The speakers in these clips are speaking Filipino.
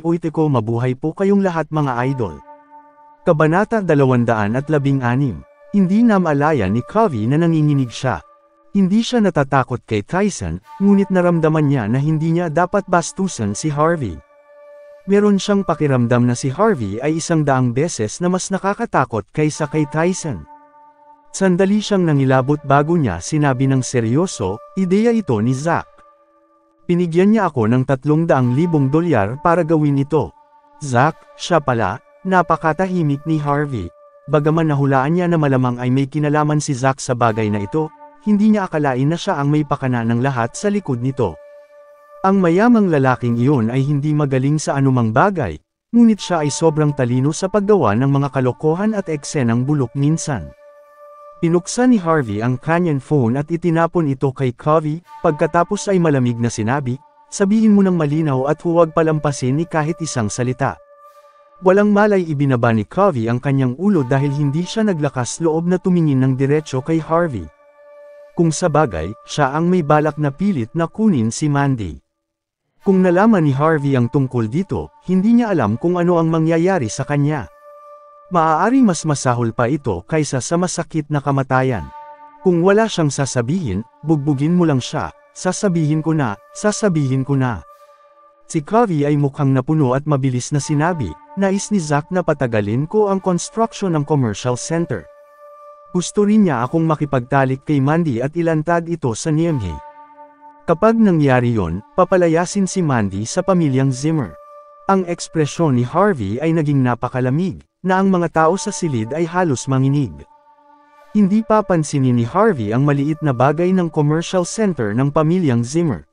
Uitiko mabuhay po kayong lahat mga idol. Kabanata 216. Hindi na maalaya ni Covey na nanginginig siya. Hindi siya natatakot kay Tyson, ngunit naramdaman niya na hindi niya dapat bastusan si Harvey. Meron siyang pakiramdam na si Harvey ay 100 beses na mas nakakatakot kaysa kay Tyson. Sandali siyang nangilabot bago niya sinabi ng seryoso, ideya ito ni Zack. Pinigyan niya ako ng $300,000 para gawin ito. Zack, siya pala, napakatahimik ni Harvey. Bagaman nahulaan niya na malamang ay may kinalaman si Zack sa bagay na ito, hindi niya akalain na siya ang may pakana ng lahat sa likod nito. Ang mayamang lalaking iyon ay hindi magaling sa anumang bagay, ngunit siya ay sobrang talino sa paggawa ng mga kalokohan at eksenang bulok minsan. Pinuksan ni Harvey ang kanyang phone at itinapon ito kay Covey, pagkatapos ay malamig na sinabi, sabihin mo ng malinaw at huwag palampasin ni kahit isang salita. Walang malay ibinaba ni Covey ang kanyang ulo dahil hindi siya naglakas loob na tumingin ng diretso kay Harvey. Kung sa bagay, siya ang may balak na pilit na kunin si Mandy. Kung nalaman ni Harvey ang tungkol dito, hindi niya alam kung ano ang mangyayari sa kanya. Maaaring mas masahol pa ito kaysa sa masakit na kamatayan. Kung wala siyang sasabihin, bugbugin mo lang siya, sasabihin ko na. Si Covey ay mukhang napuno at mabilis na sinabi, nais ni Zack na patagalin ko ang construction ng commercial center. Gusto rin niya akong makipagtalik kay Mandy at ilantad ito sa Niamey. Kapag nangyari yon, papalayasin si Mandy sa pamilyang Zimmer. Ang ekspresyon ni Harvey ay naging napakalamig, na ang mga tao sa silid ay halos manginig. Hindi papansinin ni Harvey ang maliit na bagay ng commercial center ng pamilyang Zimmer.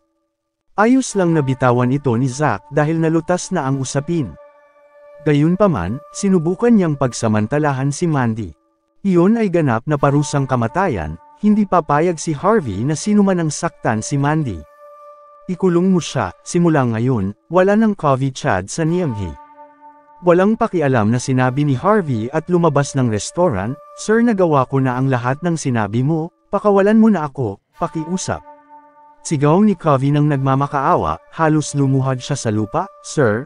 Ayos lang nabitawan ito ni Zack dahil nalutas na ang usapin. Gayunpaman, sinubukan niyang pagsamantalahan si Mandy. Iyon ay ganap na parusang kamatayan, hindi papayag si Harvey na sinuman ang saktan si Mandy. Ikulong mo siya, simula ngayon, wala ng Covey Chad sa Niamey. Walang pakialam na sinabi ni Harvey at lumabas ng restaurant, Sir, nagawa ko na ang lahat ng sinabi mo, pakawalan mo na ako, pakiusap. Sigaw ni Covey nang nagmamakaawa, halos lumuhad siya sa lupa, Sir,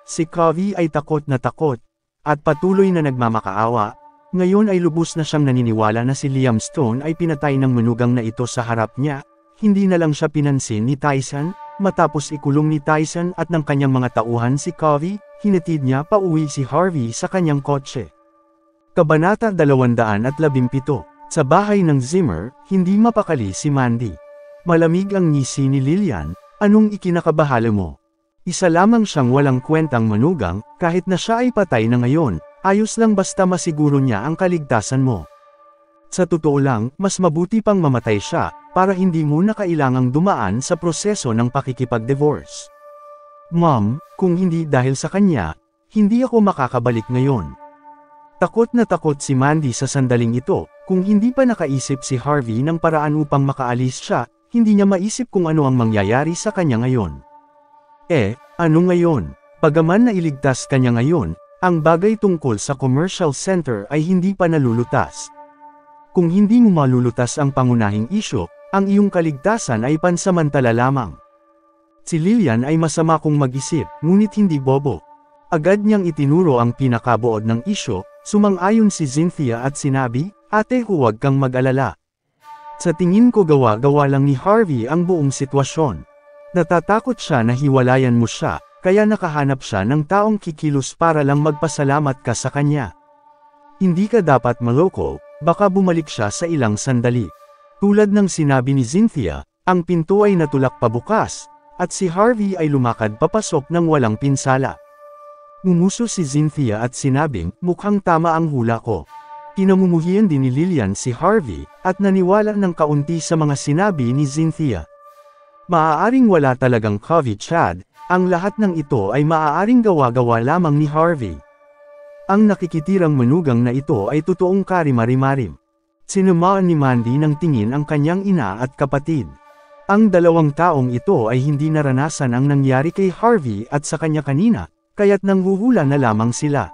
si Covey ay takot na takot, at patuloy na nagmamakaawa. Ngayon ay lubos na siyang naniniwala na si Liam Stone ay pinatay ng manugang na ito sa harap niya, hindi na lang siya pinansin ni Tyson, matapos ikulong ni Tyson at ng kanyang mga tauhan si Covey, hinatid niya pauwi si Harvey sa kanyang kotse. Kabanata 217. Sa bahay ng Zimmer, hindi mapakali si Mandy. Malamig ang ngisi ni Lillian, anong ikinakabahala mo? Isa lamang siyang walang kwentang manugang, kahit na siya ay patay na ngayon, ayos lang basta masiguro niya ang kaligtasan mo. Sa totoo lang, mas mabuti pang mamatay siya, para hindi mo na kailangang dumaan sa proseso ng pakikipag-divorce. Mom, kung hindi dahil sa kanya, hindi ako makakabalik ngayon. Takot na takot si Mandy sa sandaling ito, kung hindi pa nakaisip si Harvey ng paraan upang makaalis siya, hindi niya maisip kung ano ang mangyayari sa kanya ngayon. Ano ngayon? Bagaman nailigtas kanya ngayon, ang bagay tungkol sa commercial center ay hindi pa nalulutas. Kung hindi mo malulutas ang pangunahing isyu, ang iyong kaligtasan ay pansamantala lamang. Si Lillian ay masama kong mag-isip, ngunit hindi bobo. Agad niyang itinuro ang pinakabuod ng isyu, sumang-ayon si Cynthia at sinabi, Ate, huwag kang mag-alala. Sa tingin ko gawa-gawa lang ni Harvey ang buong sitwasyon. Natatakot siya na hiwalayan mo siya, kaya nakahanap siya ng taong kikilos para lang magpasalamat ka sa kanya. Hindi ka dapat maloko, baka bumalik siya sa ilang sandali. Tulad ng sinabi ni Cynthia, ang pinto ay natulak pabukas, at si Harvey ay lumakad papasok ng walang pinsala. Ngumuso si Cynthia at sinabing, mukhang tama ang hula ko. Kinamumuhian din ni Lillian si Harvey, at naniwala ng kaunti sa mga sinabi ni Cynthia. Maaaring wala talagang Covey Chad, ang lahat ng ito ay maaaring gawa-gawa lamang ni Harvey. Ang nakikitirang manugang na ito ay totoong karimari-marim. Sinumaan ni Mandy ng tingin ang kanyang ina at kapatid. Ang dalawang taong ito ay hindi naranasan ang nangyari kay Harvey at sa kanya kanina, kaya't nanghuhula na lamang sila.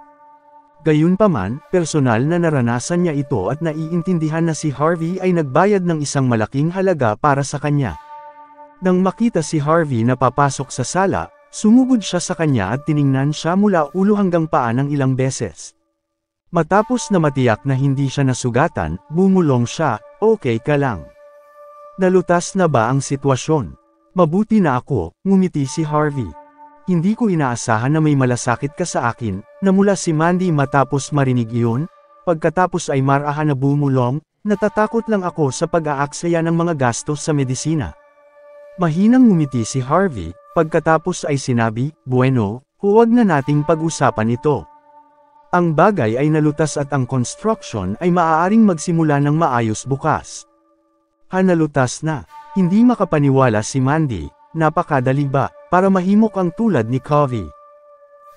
Gayunpaman, personal na naranasan niya ito at naiintindihan na si Harvey ay nagbayad ng isang malaking halaga para sa kanya. Nang makita si Harvey na papasok sa sala, Sumugod siya sa kanya at tiningnan siya mula ulo hanggang paa ng ilang beses. Matapos na matiyak na hindi siya nasugatan, bumulong siya, "Okay ka lang? Nalutas na ba ang sitwasyon?" "Mabuti na ako," ngumiti si Harvey. "Hindi ko inaasahan na may malasakit ka sa akin," namula si Mandy matapos marinig iyon. Pagkatapos ay marahan na bumulong, "Natatakot lang ako sa pag-aaksaya ng mga gastos sa medisina." Mahinang ngumiti si Harvey, pagkatapos ay sinabi, "Bueno, huwag na nating pag-usapan ito. Ang bagay ay nalutas at ang construction ay maaaring magsimula ng maayos bukas." Nalutas na. Hindi makapaniwala si Mandy, napakadali ba, para mahimok ang tulad ni Covey?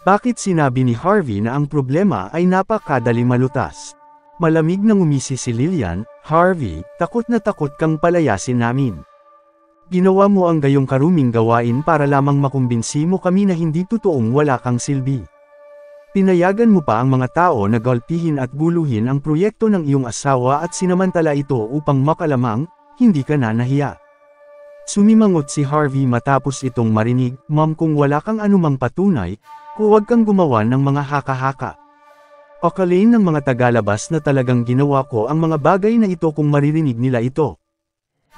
Bakit sinabi ni Harvey na ang problema ay napakadali malutas? Malamig na ngumisi si Lillian, "Harvey, takot na takot kang palayasin namin. Ginawa mo ang gayong karuming gawain para lamang makumbinsi mo kami na hindi totoong wala kang silbi. Pinayagan mo pa ang mga tao na gulpihin at guluhin ang proyekto ng iyong asawa at sinamantala ito upang makalamang, hindi ka na nahiya." Sumimangot si Harvey matapos itong marinig, "Ma'am, kung wala kang anumang patunay, huwag kang gumawa ng mga haka-haka. Akalain ng mga tagalabas na talagang ginawa ko ang mga bagay na ito kung maririnig nila ito.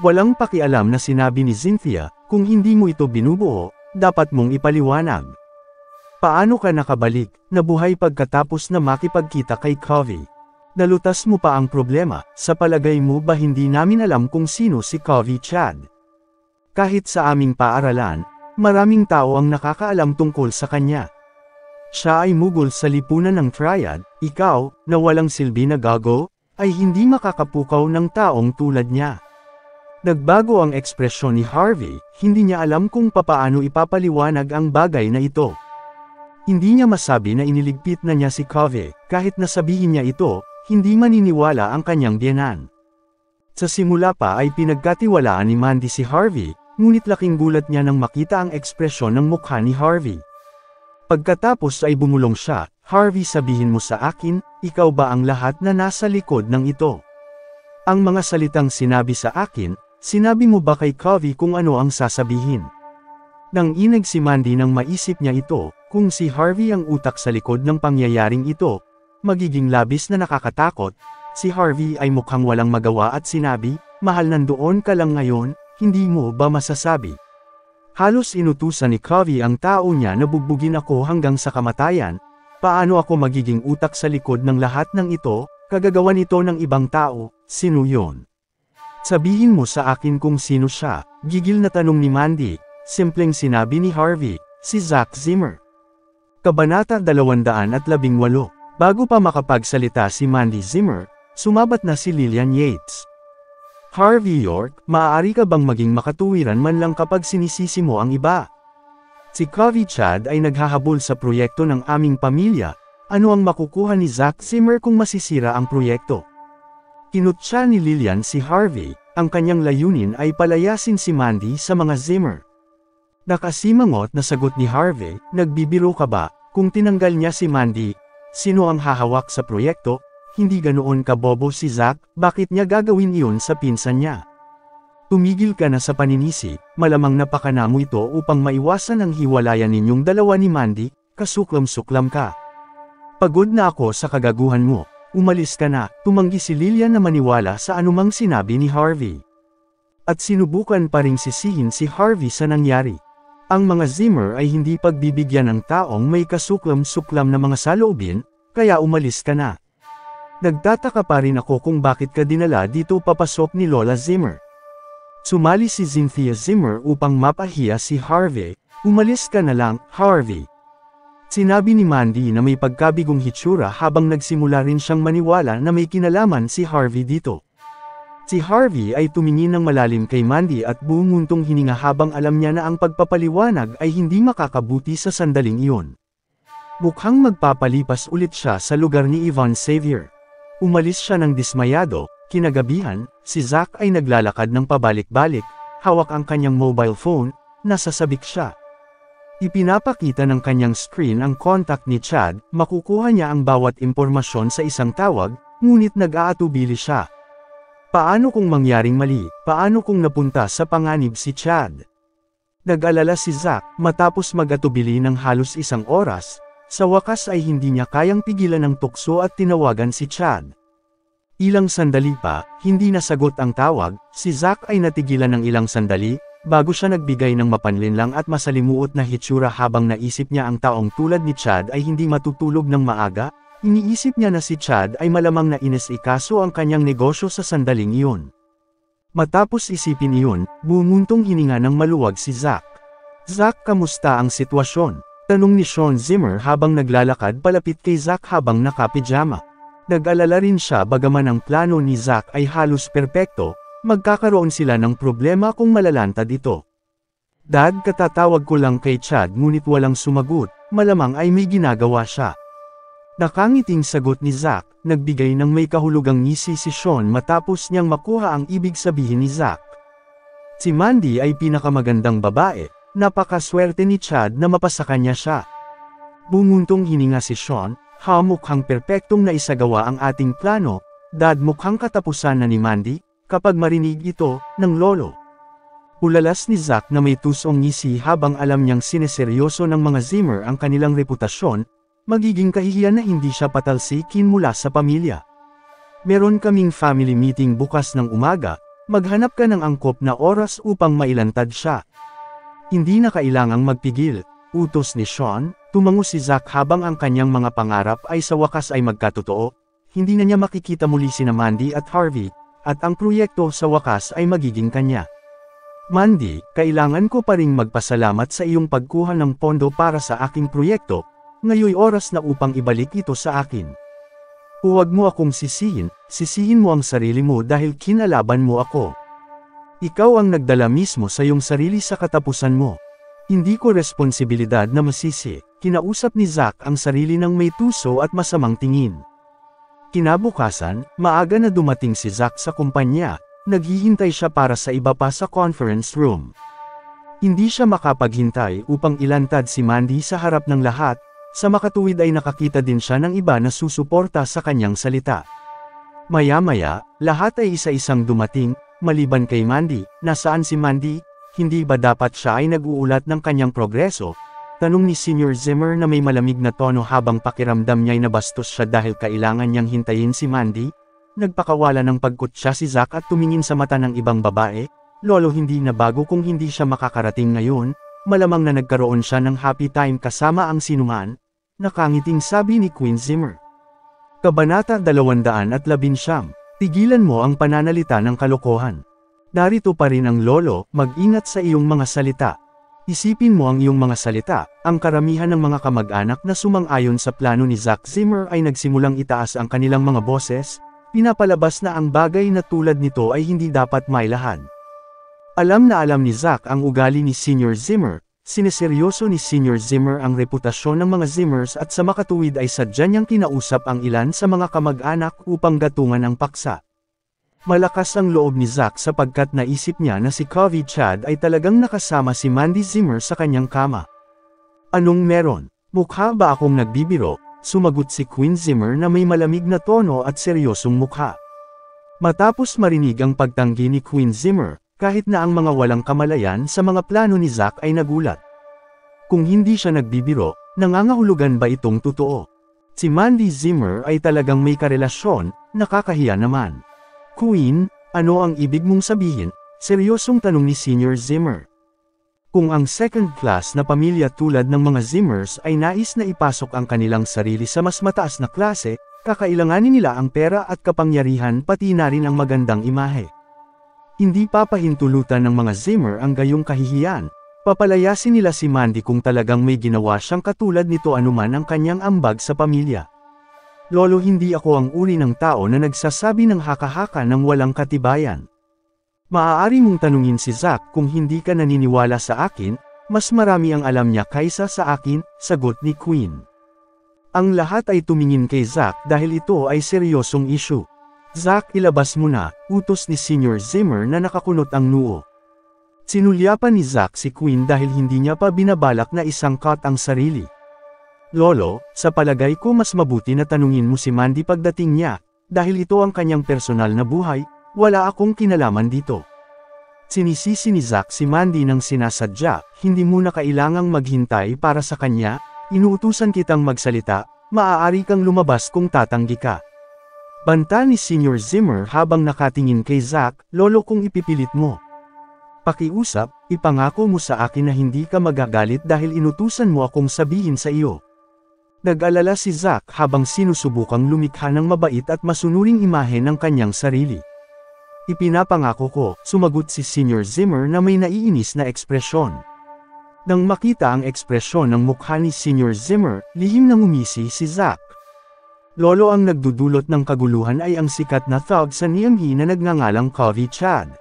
Walang pakialam na sinabi ni Cynthia, kung hindi mo ito binubuo, dapat mong ipaliwanag. Paano ka nakabalik, nabuhay pagkatapos na makipagkita kay Covey? Nalutas mo pa ang problema, sa palagay mo ba hindi namin alam kung sino si Covey, Chad? Kahit sa aming paaralan, maraming tao ang nakakaalam tungkol sa kanya. Siya ay mugol sa lipunan ng triad, ikaw, na walang silbi na gago, ay hindi makakapukaw ng taong tulad niya." Nagbago ang ekspresyon ni Harvey, hindi niya alam kung papaano ipapaliwanag ang bagay na ito. Hindi niya masabi na iniligpit na niya si Covey, kahit na sabihin niya ito, hindi maniniwala ang kanyang biyenan. Sa simula pa ay pinagkatiwalaan ni Mandy si Harvey, ngunit laking gulat niya nang makita ang ekspresyon ng mukha ni Harvey. Pagkatapos ay bumulong siya, "Harvey, sabihin mo sa akin, ikaw ba ang lahat na nasa likod ng ito? Ang mga salitang sinabi sa akin, sinabi mo ba kay Covey kung ano ang sasabihin?" Nang inag si Mandy nang maisip niya ito, kung si Harvey ang utak sa likod ng pangyayaring ito, magiging labis na nakakatakot. Si Harvey ay mukhang walang magawa at sinabi, "Mahal, nandoon ka lang ngayon, hindi mo ba masasabi? Halos inutusan ni Covey ang tao niya na bugbugin ako hanggang sa kamatayan. Paano ako magiging utak sa likod ng lahat ng ito, kagagawan ito ng ibang tao, sino yon? Sabihin mo sa akin kung sino siya." Gigil na tanong ni Mandy, simpleng sinabi ni Harvey, "Si Zack Zimmer." Kabanata 218. Bago pa makapagsalita si Mandy Zimmer, sumabat na si Lillian Yates. "Harvey York, maaari ka bang maging makatuwiran man lang kapag sinisisi mo ang iba? Si Covey, Chad ay naghahabol sa proyekto ng aming pamilya, ano ang makukuha ni Zack Zimmer kung masisira ang proyekto?" Kinutya ni Lillian si Harvey, ang kanyang layunin ay palayasin si Mandy sa mga Zimmer. Nakasimangot na sagot ni Harvey, "Nagbibiro ka ba, kung tinanggal niya si Mandy, sino ang hahawak sa proyekto? Hindi ganoon kabobo si Zack, bakit niya gagawin iyon sa pinsan niya? Tumigil ka na sa paninisi, malamang napakana mo ito upang maiwasan ang hiwalayan ninyong dalawa ni Mandy, kasuklam-suklam ka. Pagod na ako sa kagaguhan mo, umalis ka na." Tumanggi si Lillian na maniwala sa anumang sinabi ni Harvey. At sinubukan pa ring sisihin si Harvey sa nangyari. Ang mga Zimmer ay hindi pagbibigyan ng taong may kasuklam-suklam na mga saloobin, kaya umalis ka na. Nagtataka pa rin ako kung bakit ka dinala dito papasok ni Lola Zimmer. Sumali si Cynthia Zimmer upang mapahiya si Harvey, "Umalis ka na lang, Harvey." Sinabi ni Mandy na may pagkabigong hitsura habang nagsimula rin siyang maniwala na may kinalaman si Harvey dito. Si Harvey ay tumingin ng malalim kay Mandy at bumuntong hininga habang alam niya na ang pagpapaliwanag ay hindi makakabuti sa sandaling iyon. Mukhang magpapalipas ulit siya sa lugar ni Ivan Xavier. Umalis siya ng dismayado. Kinagabihan, si Zack ay naglalakad ng pabalik-balik, hawak ang kanyang mobile phone, nasasabik siya. Ipinapakita ng kanyang screen ang contact ni Chad, makukuha niya ang bawat impormasyon sa isang tawag, ngunit nag-aatubili siya. Paano kung mangyaring mali? Paano kung napunta sa panganib si Chad? Nag-alala si Zack, matapos mag-atubili ng halos isang oras, sa wakas ay hindi niya kayang pigilan ang tukso at tinawagan si Chad. Ilang sandali pa, hindi nasagot ang tawag, si Zack ay natigilan ng ilang sandali, bago siya nagbigay ng mapanlinlang at masalimuot na hitsura habang naisip niya ang taong tulad ni Chad ay hindi matutulog ng maaga, iniisip niya na si Chad ay malamang na inisikaso ang kanyang negosyo sa sandaling iyon. Matapos isipin iyon, bumuntong hininga ng maluwag si Zack. Zack, kamusta ang sitwasyon? Tanong ni Sean Zimmer habang naglalakad palapit kay Zack habang nakapijama. Nag-alala rin siya bagaman ang plano ni Zack ay halos perpekto, magkakaroon sila ng problema kung malalantad ito. Dad, katatawag ko lang kay Chad ngunit walang sumagot, malamang ay may ginagawa siya. Nakangiting sagot ni Zack, nagbigay ng may kahulugang ngisi si Sean matapos niyang makuha ang ibig sabihin ni Zack. Si Mandy ay pinakamagandang babae, napakaswerte ni Chad na mapasa kanya siya. Bumuntong hininga si Sean, mukhang perpektong naisagawa ang ating plano, Dad, mukhang katapusan na ni Mandy, kapag marinig ito, ng lolo. Ulalas ni Zack na may tusong ngisi habang alam niyang sineseryoso ng mga Zimmer ang kanilang reputasyon, magiging kahihiyan na hindi siya patalsikin mula sa pamilya. Meron kaming family meeting bukas ng umaga, maghanap ka ng angkop na oras upang mailantad siya. Hindi na kailangang magpigil, utos ni Sean, tumango si Zack habang ang kanyang mga pangarap ay sa wakas ay magkatotoo, hindi na niya makikita muli sina Mandy at Harvey, at ang proyekto sa wakas ay magiging kanya. Mandy, kailangan ko pa ring magpasalamat sa iyong pagkuha ng pondo para sa aking proyekto, ngayoy oras na upang ibalik ito sa akin. Huwag mo akong sisihin mo ang sarili mo dahil kinalaban mo ako. Ikaw ang nagdala mismo sa iyong sarili sa katapusan mo. Hindi ko responsibilidad na masisi, kinausap ni Zack ang sarili ng may tuso at masamang tingin. Kinabukasan, maaga na dumating si Zack sa kumpanya, naghihintay siya para sa iba pa sa conference room. Hindi siya makapaghintay upang ilantad si Mandy sa harap ng lahat, sa makatuwid ay nakakita din siya ng iba na susuporta sa kanyang salita. Maya-maya, lahat ay isa-isang dumating, maliban kay Mandy. Nasaan si Mandy? Hindi ba dapat siya ay nag-uulat ng kanyang progreso? Tanong ni Senior Zimmer na may malamig na tono habang pakiramdam niya'y nabastos siya dahil kailangan niyang hintayin si Mandy. Nagpakawala ng pagkutsa si Zack at tumingin sa mata ng ibang babae. Lolo, hindi na bago kung hindi siya makakarating ngayon, malamang na nagkaroon siya ng happy time kasama ang sinuman. Nakangiting sabi ni Queen Zimmer. Kabanata 219, tigilan mo ang pananalita ng kalokohan. Narito pa rin ang lolo, mag-ingat sa iyong mga salita. Isipin mo ang iyong mga salita. Ang karamihan ng mga kamag-anak na sumang-ayon sa plano ni Zack Zimmer ay nagsimulang itaas ang kanilang mga boses, pinapalabas na ang bagay na tulad nito ay hindi dapat mailahad. Alam na alam ni Zack ang ugali ni Senior Zimmer, sineseryoso ni Senior Zimmer ang reputasyon ng mga Zimmers at sa makatuwid ay sadya niyang kinausap ang ilan sa mga kamag-anak upang gatungan ang paksa. Malakas ang loob ni Zack sapagkat naisip niya na si Covey Chad ay talagang nakasama si Mandy Zimmer sa kanyang kama. Anong meron? Mukha ba akong nagbibiro? Sumagot si Queen Zimmer na may malamig na tono at seryosong mukha. Matapos marinig ang pagtanggi ni Queen Zimmer, kahit na ang mga walang kamalayan sa mga plano ni Zack ay nagulat. Kung hindi siya nagbibiro, nangangahulugan ba itong totoo? Si Mandy Zimmer ay talagang may karelasyon, nakakahiya naman. Queen, ano ang ibig mong sabihin? Seryosong tanong ni Senior Zimmer. Kung ang second class na pamilya tulad ng mga Zimmers ay nais na ipasok ang kanilang sarili sa mas mataas na klase, kakailanganin nila ang pera at kapangyarihan pati na rin ang magandang imahe. Hindi papahintulutan ng mga Zimmer ang gayong kahihiyan, papalayasin nila si Mandy kung talagang may ginawa siyang katulad nito anuman ang kanyang ambag sa pamilya. Lolo, hindi ako ang uri ng tao na nagsasabi ng haka-haka ng walang katibayan. Maaari mong tanungin si Zack kung hindi ka naniniwala sa akin, mas marami ang alam niya kaysa sa akin, sagot ni Queen. Ang lahat ay tumingin kay Zack dahil ito ay seryosong issue. Zack, ilabas mo na, utos ni Senior Zimmer na nakakunot ang noo. Sinulyapan ni Zack si Queen dahil hindi niya pa binabalak na isangkat ang sarili. Lolo, sa palagay ko mas mabuti na tanungin mo si Mandy pagdating niya, dahil ito ang kanyang personal na buhay, wala akong kinalaman dito. Sinisisi ni Zack si Mandy ng sinasadya, hindi mo na kailangang maghintay para sa kanya, inuutusan kitang magsalita, maaari kang lumabas kung tatanggi ka. Banta ni Senior Zimmer habang nakatingin kay Zack, lolo kung ipipilit mo. Pakiusap, ipangako mo sa akin na hindi ka magagalit dahil inutusan mo akong sabihin sa iyo. Nag-alala si Zack habang sinusubukang lumikha ng mabait at masunuring imahe ng kanyang sarili. Ipinapangako ko, sumagot si Senior Zimmer na may naiinis na ekspresyon. Nang makita ang ekspresyon ng mukha ni Senior Zimmer, lihim nang umisi si Zack. Lolo, ang nagdudulot ng kaguluhan ay ang sikat na thug sa NME na nagngangalang Coffee Chad.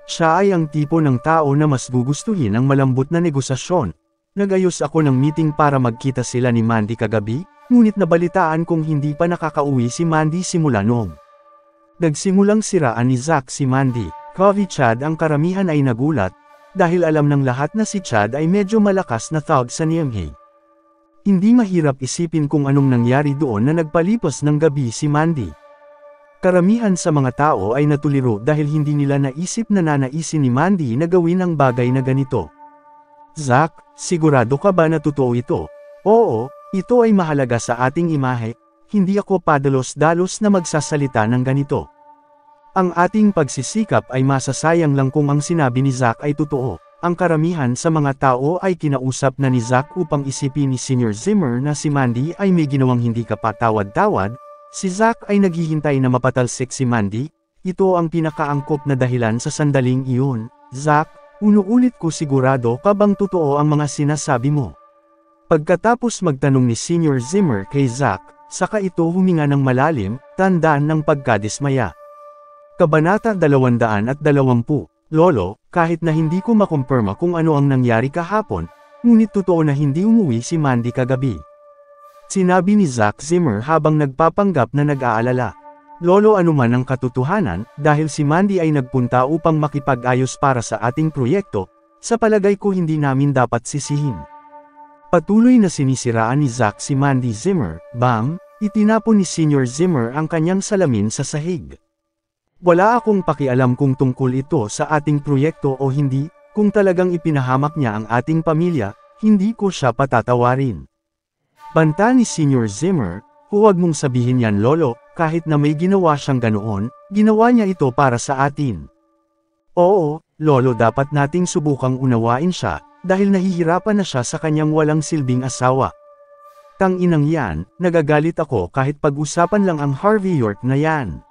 Siya ay ang tipo ng tao na mas gugustuhin ang malambot na negosasyon. Nag-ayos ako ng meeting para magkita sila ni Mandy kagabi, ngunit nabalitaan kong hindi pa nakakauwi si Mandy simula noong. Nagsimulang siraan ni Zack si Mandy. Coffee Chad, ang karamihan ay nagulat, dahil alam ng lahat na si Chad ay medyo malakas na thug sa NME. Hindi mahirap isipin kung anong nangyari doon na nagpalipas ng gabi si Mandy. Karamihan sa mga tao ay natuliro dahil hindi nila naisip na nanaisin ni Mandy na gawin ang bagay na ganito. Zack, sigurado ka ba na totoo ito? Oo, ito ay mahalaga sa ating imahe. Hindi ako padalos-dalos na magsasalita ng ganito. Ang ating pagsisikap ay masasayang lang kung ang sinabi ni Zack ay totoo. Ang karamihan sa mga tao ay kinausap na ni Zack upang isipin ni Senior Zimmer na si Mandy ay may ginawang hindi kapatawad-tawad. Si Zack ay naghihintay na mapatalsik si Mandy. Ito ang pinakaangkop na dahilan sa sandaling iyon. Zack, unuulit ko, sigurado ka bang totoo ang mga sinasabi mo? Pagkatapos magtanong ni Senior Zimmer kay Zack, saka ito huminga ng malalim, tandaan ng pagkadismaya. Kabanata 220. Lolo, kahit na hindi ko makumpirma kung ano ang nangyari kahapon, ngunit totoo na hindi umuwi si Mandy kagabi. Sinabi ni Zack Zimmer habang nagpapanggap na nag-aalala. Lolo, anuman ang katotohanan, dahil si Mandy ay nagpunta upang makipag-ayos para sa ating proyekto, sa palagay ko hindi namin dapat sisihin. Patuloy na sinisiraan ni Zack si Mandy Zimmer. Bam! Itinapon ni Senior Zimmer ang kanyang salamin sa sahig. Wala akong pakialam kung tungkol ito sa ating proyekto o hindi, kung talagang ipinahamak niya ang ating pamilya, hindi ko siya patatawarin. Banta ni Senior Zimmer, huwag mong sabihin yan, lolo, kahit na may ginawa siyang ganoon, ginawa niya ito para sa atin. Oo, lolo, dapat nating subukang unawain siya, dahil nahihirapan na siya sa kanyang walang silbing asawa. Tang-inang yan, nagagalit ako kahit pag-usapan lang ang Harvey York na yan.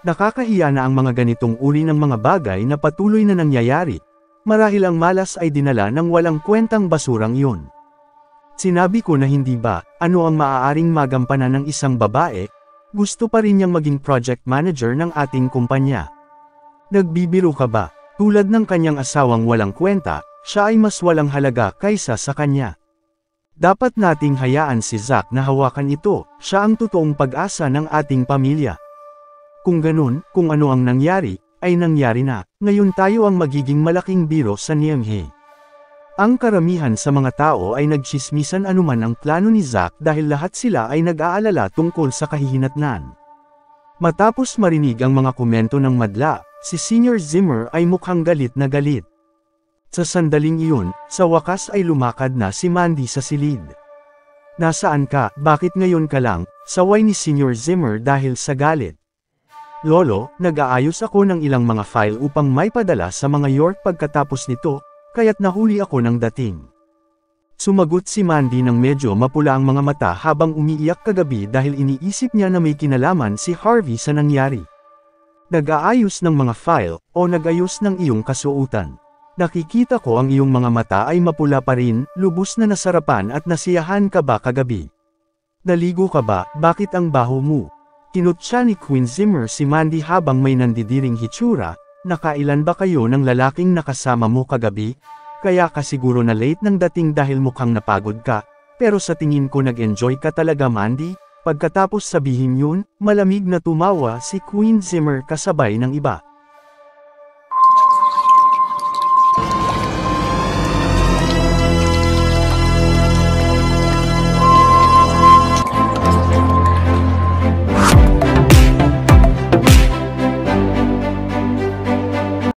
Nakakahiya na ang mga ganitong uri ng mga bagay na patuloy na nangyayari, marahil ang malas ay dinala ng walang kwentang basurang iyon. Sinabi ko na hindi ba, ano ang maaaring magampanan ng isang babae, gusto pa rin niyang maging project manager ng ating kumpanya. Nagbibiro ka ba? Tulad ng kanyang asawang walang kwenta, siya ay mas walang halaga kaysa sa kanya. Dapat nating hayaan si Zack na hawakan ito, siya ang totoong pag-asa ng ating pamilya. Kung ganun, kung ano ang nangyari, ay nangyari na, ngayon tayo ang magiging malaking biro sa NME. Ang karamihan sa mga tao ay nagtsismisan anuman ang plano ni Zack dahil lahat sila ay nag-aalala tungkol sa kahihinatnan. Matapos marinig ang mga komento ng madla, si Senior Zimmer ay mukhang galit na galit. Sa sandaling iyon, sa wakas ay lumakad na si Mandy sa silid. Nasaan ka? Bakit ngayon ka lang? Saway ni Senior Zimmer dahil sa galit. Lolo, nag-aayos ako ng ilang mga file upang may padala sa mga York pagkatapos nito, kaya't nahuli ako ng dating. Sumagot si Mandy nang medyo mapula ang mga mata habang umiiyak kagabi dahil iniisip niya na may kinalaman si Harvey sa nangyari. Nag-aayos ng mga file, o nag-ayos ng iyong kasuotan. Nakikita ko ang iyong mga mata ay mapula pa rin, lubos na nasarapan at nasiyahan ka ba kagabi? Naligo ka ba? Bakit ang baho mo? Kinutya ni Queen Zimmer si Mandy habang may nandidiring hitsura. Nakailan ba kayo ng lalaking nakasama mo kagabi? Kaya ka siguro na late ng dating dahil mukhang napagod ka, pero sa tingin ko nag-enjoy ka talaga, Mandy. Pagkatapos sabihin yun, malamig na tumawa si Queen Zimmer kasabay ng iba.